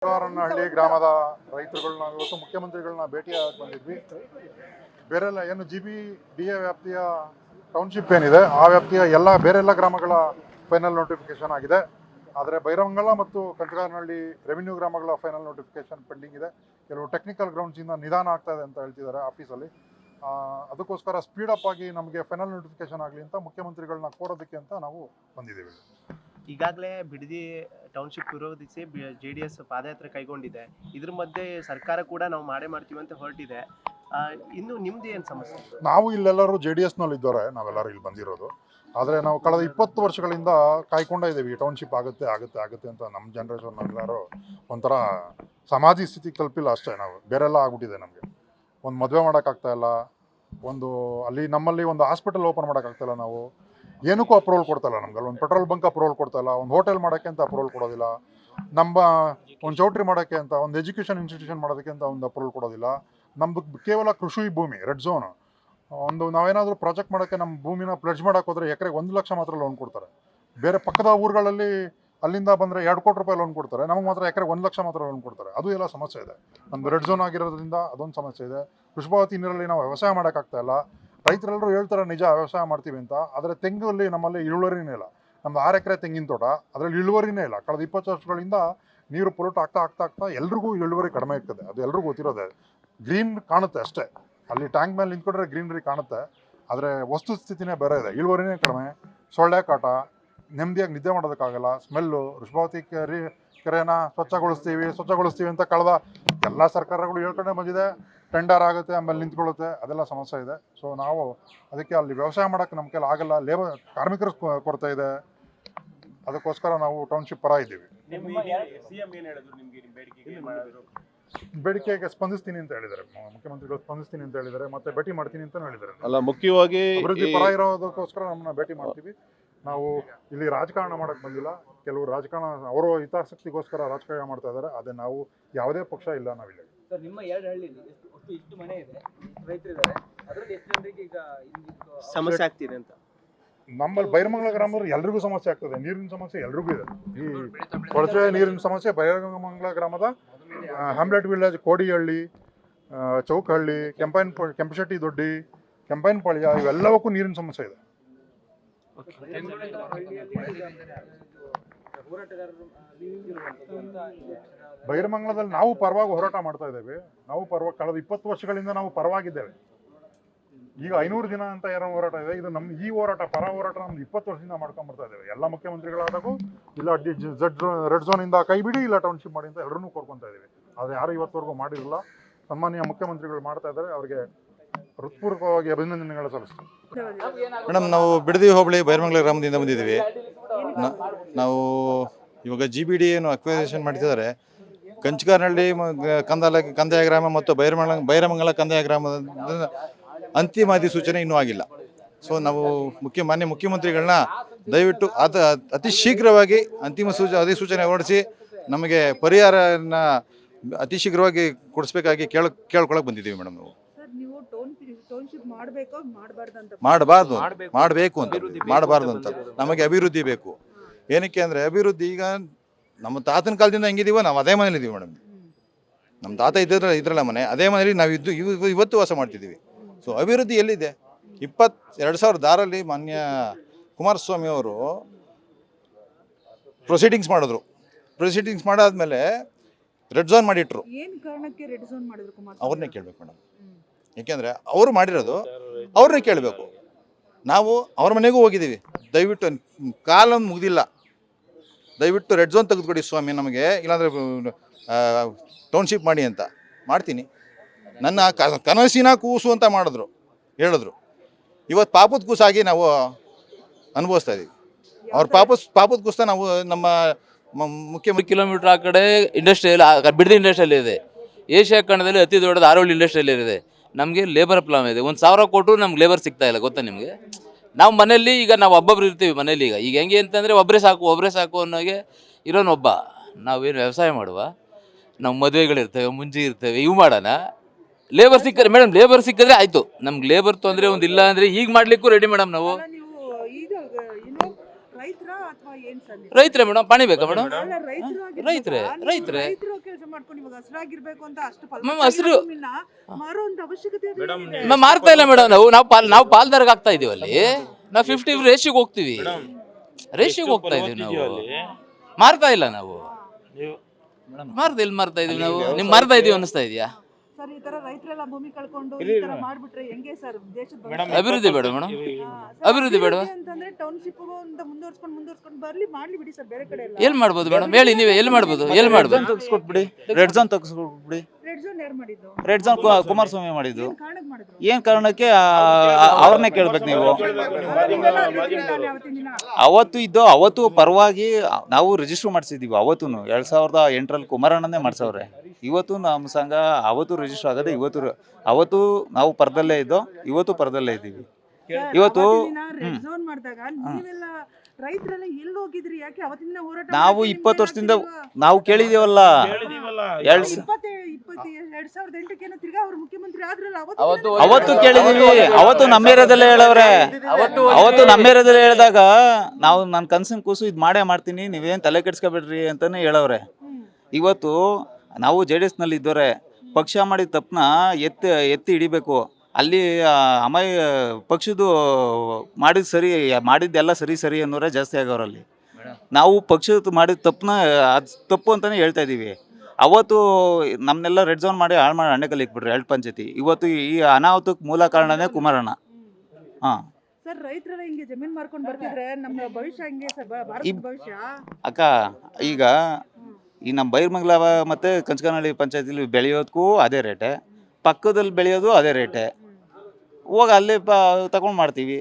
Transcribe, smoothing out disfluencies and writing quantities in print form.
ಹಳ್ಳಿ ಗ್ರಾಮದ ರೈತರುಗಳನ್ನ ಇವತ್ತು ಮುಖ್ಯಮಂತ್ರಿಗಳನ್ನ ಭೇಟಿಯಾಗಿ ಬಂದಿದ್ವಿ. ಬೇರೆಲ್ಲ ಏನು GBDA ವ್ಯಾಪ್ತಿಯ ಟೌನ್ಶಿಪ್ ಏನಿದೆ ಆ ವ್ಯಾಪ್ತಿಯ ಬೇರೆಲ್ಲ ಗ್ರಾಮಗಳ ಫೈನಲ್ ನೋಟಿಫಿಕೇಶನ್ ಆಗಿದೆ. ಆದರೆ ಬೈರಮಂಗಲ ಮತ್ತು ಕಂಚಗಾರನಹಳ್ಳಿ ರೆವಿನ್ಯೂ ಗ್ರಾಮಗಳ ಫೈನಲ್ ನೋಟಿಫಿಕೇಶನ್ ಪೆಂಡಿಂಗ್ ಇದೆ. ಕೆಲವು ಟೆಕ್ನಿಕಲ್ ಗ್ರೌಂಡ್ಸಿಂದ ನಿಧಾನ ಆಗ್ತಾ ಇದೆ ಅಂತ ಹೇಳ್ತಿದ್ದಾರೆ ಆಫೀಸಲ್ಲಿ. ಅದಕ್ಕೋಸ್ಕರ ಸ್ಪೀಡಪ್ ಆಗಿ ನಮಗೆ ಫೈನಲ್ ನೋಟಿಫಿಕೇಶನ್ ಆಗಲಿ ಅಂತ ಮುಖ್ಯಮಂತ್ರಿಗಳನ್ನ ಕೋರೋದಕ್ಕೆ ಅಂತ ನಾವು ಬಂದಿದ್ದೀವಿ. ಈಗಾಗಲೇ ಬಿಡದಿ ಟೌನ್ಶಿಪ್ ವಿರೋಧಿಸಿ JDS ಪಾದಯಾತ್ರೆ ಕೈಗೊಂಡಿದೆ. ಇದ್ರ ಮಧ್ಯೆ ಸರ್ಕಾರ ಕೂಡ ನಾವು ಮಾಡ್ತೀವಿ ಅಂತ ಹೊರಟಿದೆ. ಇನ್ನು ನಿಮ್ದು ಏನು ಸಮಸ್ಯೆ? ನಾವು ಇಲ್ಲೆಲ್ಲರೂ JDSನಲ್ಲಿ ಇದ್ದವರೆ, ನಾವೆಲ್ಲರೂ ಇಲ್ಲಿ ಬಂದಿರೋದು. ಆದರೆ ನಾವು ಕಳೆದ 20 ವರ್ಷಗಳಿಂದ ಕಾಯ್ಕೊಂಡೇ ಇದ್ದೀವಿ ಟೌನ್ಶಿಪ್ ಆಗುತ್ತೆ ಅಂತ. ನಮ್ಮ ಜನ್ರೇಷನ್ ಎಲ್ಲರೂ ಒಂಥರ ಸಮಾಧಿ ಸ್ಥಿತಿ ತಲುಪಿಲ್ಲ ಅಷ್ಟೇ. ನಾವು ಬೇರೆಲ್ಲ ಆಗ್ಬಿಟ್ಟಿದೆ. ನಮಗೆ ಒಂದು ಮದುವೆ ಮಾಡೋಕ್ಕಾಗ್ತಾ ಇಲ್ಲ, ನಮ್ಮಲ್ಲಿ ಒಂದು ಹಾಸ್ಪಿಟಲ್ ಓಪನ್ ಮಾಡೋಕ್ಕಾಗ್ತಾಯಿಲ್ಲ. ನಾವು ಏನಕ್ಕೂ ಅಪ್ರೂವಲ್ ಕೊಡ್ತಾಯಿಲ್ಲ. ನಮ್ಗೆ ಒಂದು ಪೆಟ್ರೋಲ್ ಬಂಕ್ ಅಪ್ರೂವಲ್ ಕೊಡ್ತಾಯಿಲ್ಲ, ಒಂದು ಹೋಟೆಲ್ ಮಾಡೋಕ್ಕೆ ಅಂತ ಅಪ್ರೂವಲ್ ಕೊಡೋದಿಲ್ಲ, ನಮ್ಮ ಒಂದು ಚೌಟ್ರಿ ಮಾಡೋಕ್ಕೆ ಅಂತ, ಒಂದು ಎಜುಕೇಷನ್ ಇನ್ಸ್ಟಿಟ್ಯೂಷನ್ ಮಾಡೋದಕ್ಕೆ ಅಂತ ಒಂದು ಅಪ್ರೂವಲ್ ಕೊಡೋದಿಲ್ಲ. ನಮ್ದು ಕೇವಲ ಕೃಷಿ ಭೂಮಿ, ರೆಡ್ ಝೋನ್. ನಾವೇನಾದರೂ ಪ್ರಾಜೆಕ್ಟ್ ಮಾಡೋಕ್ಕೆ ನಮ್ಮ ಭೂಮಿನ ಪ್ಲೆಡ್ಜ್ ಮಾಡೋಕೆ ಹೋದರೆ ಎಕರೆಗೆ 1 ಲಕ್ಷ ಮಾತ್ರ ಲೋನ್ ಕೊಡ್ತಾರೆ. ಬೇರೆ ಪಕ್ಕದ ಊರುಗಳಲ್ಲಿ ಅಲ್ಲಿಂದ ಬಂದರೆ 2 ಕೋಟಿ ರೂಪಾಯಿ ಲೋನ್ ಕೊಡ್ತಾರೆ. ನಮಗೆ ಮಾತ್ರ ಎಕರೆಗೆ 1 ಲಕ್ಷ ಮಾತ್ರ ಲೋನ್ ಕೊಡ್ತಾರೆ. ಅದು ಎಲ್ಲ ಸಮಸ್ಯೆ ಇದೆ. ನಮ್ಮದು ರೆಡ್ ಝೋನ್ ಆಗಿರೋದ್ರಿಂದ ಅದೊಂದು ಸಮಸ್ಯೆ ಇದೆ. ಪುಷ್ಪಾವತಿ ನೀರಲ್ಲಿ ನಾವು ವ್ಯವಸಾಯ ಮಾಡೋಕ್ಕಾಗ್ತಾ ಇಲ್ಲ. ರೈತರೆಲ್ಲರೂ ಹೇಳ್ತಾರೆ ನಿಜ ವ್ಯವಸಾಯ ಮಾಡ್ತೀವಿ ಅಂತ, ಆದರೆ ತೆಂಗಲ್ಲಿ ನಮ್ಮಲ್ಲಿ ಇಳುವರಿನೇ ಇಲ್ಲ. ನಮ್ದು 6 ಎಕರೆ ತೆಂಗಿನ ತೋಟ, ಅದರಲ್ಲಿ ಇಳುವರಿನೇ ಇಲ್ಲ. ಕಳೆದ 20 ವರ್ಷಗಳಿಂದ ನೀರು ಪೊಲ್ಯೂಟ್ ಆಗ್ತಾ ಎಲ್ರಿಗೂ ಇಳುವರಿ ಕಡಿಮೆ ಆಗ್ತದೆ. ಅದು ಎಲ್ರಿಗೂ ಗೊತ್ತಿರೋದೆ. ಗ್ರೀನ್ ಕಾಣುತ್ತೆ ಅಷ್ಟೇ, ಅಲ್ಲಿ ಟ್ಯಾಂಕ್ ಮೇಲೆ ನಿಂತ್ಕೊಂಡ್ರೆ ಗ್ರೀನರಿ ಕಾಣುತ್ತೆ, ಆದರೆ ವಸ್ತುಸ್ಥಿತಿನೇ ಬೇರೆ ಇದೆ. ಇಳುವರಿನೇ ಕಡಿಮೆ, ಸೊಳ್ಳೆ ಕಾಟ, ನೆಮ್ಮದಿಯಾಗಿ ನಿದ್ದೆ ಮಾಡೋದಕ್ಕಾಗಲ್ಲ, ಸ್ಮೆಲ್ಲು. ವೃಷಭಾವತಿ ಕೆರೆನ ಸ್ವಚ್ಛಗೊಳಿಸ್ತೀವಿ ಅಂತ ಕಳೆದ ಎಲ್ಲ ಸರ್ಕಾರಗಳು ಹೇಳ್ಕೊಂಡೇ ಬಂದಿದೆ. ಟೆಂಡರ್ ಆಗುತ್ತೆ, ಆಮೇಲೆ ನಿಂತ್ಕೊಳ್ಳುತ್ತೆ, ಅದೆಲ್ಲ ಸಮಸ್ಯೆ ಇದೆ. ಸೊ ನಾವು ಅದಕ್ಕೆ ಅಲ್ಲಿ ವ್ಯವಸಾಯ ಮಾಡೋಕ್ಕೆ ನಮ್ಮ ಕೈಲಿ ಆಗಲ್ಲ. ಕಾರ್ಮಿಕರ ಕೊರತೆ ಇದೆ. ಅದಕ್ಕೋಸ್ಕರ ನಾವು ಟೌನ್ಶಿಪ್ ಪರ ಇದ್ದೀವಿ. ಬೇಡಿಕೆಗೆ ಸ್ಪಂದಿಸ್ತೀನಿ ಅಂತ ಹೇಳಿದ್ದಾರೆ ಮುಖ್ಯಮಂತ್ರಿಗಳು. ಸ್ಪಂದಿಸ್ತೀನಿ ಅಂತ ಹೇಳಿದ್ದಾರೆ, ಮತ್ತೆ ಭೇಟಿ ಮಾಡ್ತೀನಿ ಅಂತ ಹೇಳಿದ್ದಾರೆ. ಅಲ್ಲ, ಮುಖ್ಯವಾಗಿ ಅಭಿವೃದ್ಧಿ ಪರ ಇರೋದಕ್ಕೋಸ್ಕರ ನಮ್ಮನ್ನ ಭೇಟಿ ಮಾಡ್ತೀವಿ. ನಾವು ಇಲ್ಲಿ ರಾಜಕಾರಣ ಮಾಡಕ್ ಬಂದಿಲ್ಲ. ಕೆಲವು ರಾಜಕಾರಣ ಅವರು ಹಿತಾಸಕ್ತಿಗೋಸ್ಕರ ರಾಜಕಾರಣ ಮಾಡ್ತಾ ಇದ್ದಾರೆ. ಅದೇ ನಾವು ಯಾವುದೇ ಪಕ್ಷ ಇಲ್ಲ. ನಾವಿಲ್ಲ. ಸರ್, ನಿಮ್ಮ 2 ಹಳ್ಳಿ ಇಷ್ಟು ಮನೆ ಇದೆ, ರೈತರಿದ್ದಾರೆ, ಅದರಲ್ಲಿ ಎಷ್ಟು ಜನರಿಗೆ ಈಗ ಸಮಸ್ಯೆ ಆಗ್ತಿದೆ ಅಂತ? ನಮ್ಮಲ್ಲಿ ಬೈರಮಂಗಲ ಗ್ರಾಮದಲ್ಲಿ ಎಲ್ರಿಗೂ ಸಮಸ್ಯೆ ಆಗ್ತದೆ. ನೀರಿನ ಸಮಸ್ಯೆ ಎಲ್ರಿಗೂ ಇದೆ. ಈ ಕೊಳಚೆ ನೀರಿನ ಸಮಸ್ಯೆ ಬೈರಮಂಗಲ ಗ್ರಾಮದ ಹ್ಯಾಮ್ಲೆಟ್ ವಿಲೇಜ್, ಕೋಡಿಹಳ್ಳಿ, ಚೌಕಹಳ್ಳಿ, ಕೆಂಪಶೆಟ್ಟಿ ದೊಡ್ಡಿ, ಕೆಂಪೈನಪಾಳ್ಯ, ಇವೆಲ್ಲವಕ್ಕೂ ನೀರಿನ ಸಮಸ್ಯೆ ಇದೆ. ಬೈರಮಂಗಲದಲ್ಲಿ ನಾವು ಪರವಾಗಿ ಹೋರಾಟ ಮಾಡ್ತಾ ಇದ್ದೇವೆ. ಕಳೆದ 20 ವರ್ಷಗಳಿಂದ ನಾವು ಪರವಾಗಿದ್ದೇವೆ. ಈಗ 500 ದಿನ ಅಂತ ಏನೋ ಹೋರಾಟ ಇದೆ. ಇದು ಈ ಹೋರಾಟ, ಪರ ಹೋರಾಟ ನಮ್ದು 20 ವರ್ಷದಿಂದ ಮಾಡ್ಕೊಂಡ್ ಬರ್ತಾ ಇದ್ದೇವೆ. ಎಲ್ಲ ಮುಖ್ಯಮಂತ್ರಿಗಳಾದಾಗೂ ಇಲ್ಲ ರೆಡ್ ಝೋನ್ ಇಂದ ಕೈ ಬಿಡಿ, ಇಲ್ಲ ಟೌನ್ಶಿಪ್ ಮಾಡಿ ಅಂತ ಎಲ್ಲರೂ ಕೋರ್ಕೊಂತಾ ಇದ್ದೀವಿ. ಆದರೆ ಯಾರು ಇವತ್ತವರೆಗೂ ಮಾಡಿರಲಿಲ್ಲ. ಸನ್ಮಾನ್ಯ ಮುಖ್ಯಮಂತ್ರಿಗಳು ಮಾಡ್ತಾ ಇದ್ದಾರೆ. ಅವರಿಗೆ ಹೃತ್ಪೂರ್ವಕವಾಗಿ ಅಭಿನಂದನೆಗಳು ಸಲ್ಲಿಸ್ತೀವಿ. ಮೇಡಮ್, ನಾವು ಬಿಡದಿ ಹೋಬಳಿ ಬೈರಮಂಗಲ ಗ್ರಾಮದಿಂದ ಬಂದಿದ್ದೀವಿ. ನಾವು ಇವಾಗ GBD ಏನು ಅಕ್ವಿಸೇಷನ್ ಮಾಡ್ತಿದ್ದಾರೆ, ಕಂಚಗಾರನಹಳ್ಳಿ ಕಂದಾಯ ಗ್ರಾಮ ಮತ್ತು ಬೈರಮಂಗಲ ಕಂದಾಯ ಗ್ರಾಮದ ಅಂತಿಮ ಅಧಿಸೂಚನೆ ಇನ್ನೂ ಆಗಿಲ್ಲ. ಸೊ ನಾವು ಮಾನ್ಯ ಮುಖ್ಯಮಂತ್ರಿಗಳನ್ನ ದಯವಿಟ್ಟು ಅತಿ ಶೀಘ್ರವಾಗಿ ಅಂತಿಮ ಅಧಿಸೂಚನೆ ಹೊರಡಿಸಿ ನಮಗೆ ಪರಿಹಾರನ ಅತಿ ಶೀಘ್ರವಾಗಿ ಕೊಡಿಸ್ಬೇಕಾಗಿ ಕೇಳ್ಕೊಳಕ್ಕೆ ಬಂದಿದ್ದೀವಿ ಮೇಡಮ್. ನಾವು ಮಾಡಬಾರ್ದು ಅಂತ ನಮಗೆ ಅಭಿವೃದ್ಧಿ ಬೇಕು. ಏನಕ್ಕೆ ಅಂದರೆ ಅಭಿವೃದ್ಧಿ ಈಗ ನಮ್ಮ ತಾತನ ಕಾಲದಿಂದ ಹೆಂಗಿದೀವೋ ನಾವು ಅದೇ ಮನೇಲಿ ಇದ್ದೀವಿ ಮೇಡಮ್. ನಮ್ಮ ತಾತ ಇದ್ರಲ್ಲ ಮನೆ, ಅದೇ ಮನೇಲಿ ನಾವು ಇವತ್ತು ವಾಸ ಮಾಡ್ತಿದ್ದೀವಿ. ಸೊ ಅಭಿವೃದ್ಧಿ ಎಲ್ಲಿದೆ? 2006 ಮಾನ್ಯ ಕುಮಾರಸ್ವಾಮಿ ಅವರು ಪ್ರೊಸೀಡಿಂಗ್ಸ್ ಮಾಡಾದ್ಮೇಲೆ ರೆಡ್ ಝೋನ್ ಮಾಡಿಟ್ರು. ಅವ್ರನ್ನೇ ಕೇಳ್ಬೇಕು ಮೇಡಮ್. ಯಾಕೆಂದರೆ ಅವರು ಮಾಡಿರೋದು ಅವ್ರನ್ನೇ ಕೇಳಬೇಕು. ನಾವು ಅವ್ರ ಮನೆಗೂ ಹೋಗಿದ್ದೀವಿ. ದಯವಿಟ್ಟು ಕಾಲೊಂದು ಮುಗ್ದಿಲ್ಲ, ದಯವಿಟ್ಟು ರೆಡ್ ಝೋನ್ ತೆಗೆದುಕೊಡಿ ಸ್ವಾಮಿ ನಮಗೆ, ಇಲ್ಲಾಂದರೆ ಟೌನ್ಶಿಪ್ ಮಾಡಿ ಅಂತ. ಮಾಡ್ತೀನಿ. ನನ್ನ ಕನಸಿನ ಕೂಸು ಅಂತ ಹೇಳಿದ್ರು. ಇವತ್ತು ಪಾಪದ ಕೂಸಾಗಿ ನಾವು ಅನುಭವಿಸ್ತಾ ಇದ್ದೀವಿ. ಅವ್ರ ಪಾಪದ ಕೂಸ್ತಾ ನಾವು ನಮ್ಮ ಮುಖ್ಯ ಕಿಲೋಮೀಟರ್ ಆ ಕಡೆ ಇಂಡಸ್ಟ್ರಿಯಲ್ ಬಿಡದಿ ಇಂಡಸ್ಟ್ರಿಯಲ್ ಇದೆ. ಏಷ್ಯಾ ಖಂಡದಲ್ಲಿ ಅತಿ ದೊಡ್ಡದು ಆರೋಳಿ ಇಂಡಸ್ಟ್ರಿಯಲ್ ಇದೆ. ನಮಗೆ ಲೇಬರ್ ಪ್ರಾಬ್ಲಮ್ ಇದೆ. 1,000 ಕೊಟ್ಟರು ನಮ್ಗೆ ಲೇಬರ್ ಸಿಗ್ತಾ ಇಲ್ಲ. ಗೊತ್ತಾ ನಿಮಗೆ? ನಾವು ಮನೇಲಿ ಈಗ ನಾವು ಒಬ್ಬೊಬ್ರು ಇರ್ತೀವಿ ಮನೇಲಿ. ಈಗ ಹೆಂಗೆ ಅಂತಂದರೆ ಒಬ್ಬರೇ ಸಾಕು ಅನ್ನೋಗೆ ಇರೋನೊಬ್ಬ. ನಾವೇನು ವ್ಯವಸಾಯ ಮಾಡುವ, ನಾವು ಮದುವೆಗಳಿರ್ತೇವೆ, ಮುಂಜಿ ಇರ್ತೇವೆ, ಇವು ಮಾಡೋಣ. ಲೇಬರ್ ಸಿಕ್ಕರೆ ಮೇಡಮ್, ಲೇಬರ್ ಸಿಕ್ಕಿದ್ರೆ ಆಯಿತು. ನಮ್ಗೆ ಲೇಬರ್ ತೊಂದರೆ ಒಂದಿಲ್ಲ ಅಂದರೆ ಈಗ ಮಾಡಲಿಕ್ಕೂ ರೆಡಿ ಮೇಡಮ್. ನಾವು ರೈತರೇ ಮೇಡಮ್, ಪಾಣಿ ಬೇಕಾ ಮೇಡಮ್? ರೈತರೇ ಮಾಡ್ಕೊಂಡು ಇವಾಗ ಹಸಿರಾಗಿರ್ಬೇಕು ಅಂತ ಅಷ್ಟು ಹಸಿರು ಮಾರುವಂತ ಅವಶ್ಯಕತೆ ಮಾರ್ತಾ ಇಲ್ಲ ಮೇಡಮ್. ನಾವು ಪಾಲ್ದಾರ್ಗೆ ಆಗ್ತಾ ಇದೀವಿ ಅಲ್ಲಿ. ನಾವು 50 ರೇಷಿಗೆ ಹೋಗ್ತೀವಿ, ರೇಷಿಗೆ ಹೋಗ್ತಾ ಇದೀವಿ. ನಾವು ಮಾರ್ತಾ ಇಲ್ಲ. ನಾವು ಮಾರ್ತಾ ಇದೀವಿ. ನಾವು ನಿಮ್ ಮಾರ್ತಾ ಇದೀವಿ ಅನಿಸ್ತಾ ಇದೆಯಾ ಸರ್? ಈ ತರ ರೈತರೆಲ್ಲ ಭೂಮಿ ಕಳ್ಕೊಂಡು ಈ ತರ ಮಾಡ್ಬಿಟ್ರೆ ಹೆಂಗೆ ಸರ್ ದೇಶದ ಅಭಿವೃದ್ಧಿ ಬೇಡ ಮೇಡಮ್? ಅಭಿವೃದ್ಧಿ ಬೇಡ ಅಂತಂದ್ರೆ ಟೌನ್ಶಿಪ್ ಅಂತ ಮುಂದುವರ್ಸ್ಕೊಂಡು ಬರ್ಲಿ ಮಾಡ್ಲಿ ಬಿಡಿ ಸರ್. ಬೇರೆ ಕಡೆ ಎಲ್ಲ ಎಲ್ಲಿ ಮಾಡ್ಬೋದು ಮೇಡಮ್ ಹೇಳಿ, ನೀವೇ ಎಲ್ಲಿ ಮಾಡ್ಬೋದು? ಎಲ್ಲಿ ಮಾಡ್ಬೋದು? ತೆಗೆಸ್ಕೊಟ್ಬಿಡಿ, ರೆಡ್ ಝೋನ್ ತೆಗೆಸ್ಕೊಟ್ಬಿಡಿ. ರೆಡ್ ಝೋನ್ ಯಾರು ಮಾಡಿದ್ದು? ರೆಡ್ ಝೋನ್ ಕುಮಾರಸ್ವಾಮಿ ಮಾಡಿದ್ದು. ಏನ್ ಕಾರಣಕ್ಕೆ ಮಾಡಿದ್ರು? ಏನ್ ಕಾರಣಕ್ಕೆ ಅವ್ರನ್ನೇ ಕೇಳ್ಬೇಕು ನೀವು. ನೀವೆಲ್ಲ ಅಲ್ಲಿದ್ದೀರಿ ತಾನೇ ಅವತ್ತಿನ ದಿನ? ಅವತ್ತು ಪರವಾಗಿ ನಾವು ರಿಜಿಸ್ಟರ್ ಮಾಡಿಸಿದೀವಿ. ಅವತ್ತು 2008ರಲ್ಲಿ ಕುಮಾರಣ್ಣನೇ ಮಾಡ್ಸವ್ರೆ. ಇವತ್ತು ನಮ್ಮ ಸಂಘ ಅವತ್ತು ರಿಜಿಸ್ಟರ್ ಆಗದೆ. ಅವತ್ತು ನಾವು ಪರದಲ್ಲೇ ಇದ್ದೋ, ಇವತ್ತು ಪರದಲ್ಲೇ ಇದ್ದೀವಿ. ಇವತ್ತು ರೆಡ್ ಝೋನ್ ಮಾಡಿದಾಗ ನೀವೆಲ್ಲ ರೈತರೆಲ್ಲ ಎಲ್ಲಿ ಹೋಗಿದ್ರಿ? ಯಾಕೆ ಅವತ್ತಿನ ಹೋರಾಟ ನಾವು 20 ವರ್ಷದಿಂದ ನಾವು ಕೇಳಿದೀವಲ್ಲ. 2008 ತಿರ್ಗಾ ಅವ್ರು ಮುಖ್ಯಮಂತ್ರಿ ಆದ್ರಲ್ಲ, ಅವತ್ತು ಕೇಳಿದೀವಿ. ಅವತ್ತು ನಮ್ಮ ಏರಿಯಾದಲ್ಲೇ ಹೇಳವ್ರೆ. ಅವತ್ತು ನಮ್ಮ ಏರಿಯಾದಲ್ಲೇ ಹೇಳಿದಾಗ ನಾವು ನನ್ನ ಕನ್ಸಿನ ಕೂಸು ಇದು ಮಾಡೇ ಮಾಡ್ತೀನಿ, ನೀವೇನು ತಲೆ ಕೆಡ್ಸ್ಕೊಬೇಡ್ರಿ ಅಂತಾನೆ ಹೇಳವ್ರೆ. ಇವತ್ತು ನಾವು JDS ನಲ್ಲಿ ಇದ್ದವ್ರೆ. ಪಕ್ಷ ಮಾಡಿದ ತಪ್ಪನ್ನ ಎತ್ತಿ ಹಿಡಿಬೇಕು. ಅಲ್ಲಿ ಪಕ್ಷದ್ದು ಮಾಡಿದ್ದೆಲ್ಲ ಸರಿ ಅನ್ನೋರೇ ಜಾಸ್ತಿ ಆಗವ್ರಲ್ಲಿ. ನಾವು ಪಕ್ಷದ ಮಾಡಿದ ತಪ್ಪನ್ನ ಅದು ತಪ್ಪು ಅಂತಾನೆ ಹೇಳ್ತಾ ಇದ್ದೀವಿ. ಅವತ್ತು ನಮ್ಮನ್ನೆಲ್ಲ ರೆಡ್ ಝೋನ್ ಮಾಡಿ ಹಾಳು ಮಾಡಿ ಹಣ್ಣೆಕಲ್ಲಿ ಇಕ್ಬಿಟ್ರಿ 2 ಪಂಚಾಯತಿ. ಇವತ್ತು ಈ ಅನಾಹುತಕ್ಕೆ ಮೂಲ ಕಾರಣನೇ ಕುಮಾರಣ್ಣ. ಹಾಂ ಸರ್, ರೈತರೆಲ್ಲ ಹಿಂಗೆ ಜಮೀನ್ ಮಾರ್ಕೊಂಡು ಬರ್ತಿದ್ರೆ ನಮ್ಮ ಭವಿಷ್ಯ ಹೆಂಗೆ ಸರ್? ಭಾರತದ ಭವಿಷ್ಯ ಅಕ್ಕ, ಈಗ ಈ ನಮ್ಮ ಬೈರ್ಮಂಗ್ಲ ಮತ್ತು ಕಂಚಕನಹಳ್ಳಿ ಪಂಚಾಯತಿಲಿ ಬೆಳೆಯೋದಕ್ಕೂ ಅದೇ ರೇಟೆ, ಪಕ್ಕದಲ್ಲಿ ಬೆಳೆಯೋದು ಅದೇ ರೇಟೆ. ಹೋಗಿ ಅಲ್ಲೇ ತಗೊಂಡು ಮಾಡ್ತೀವಿ.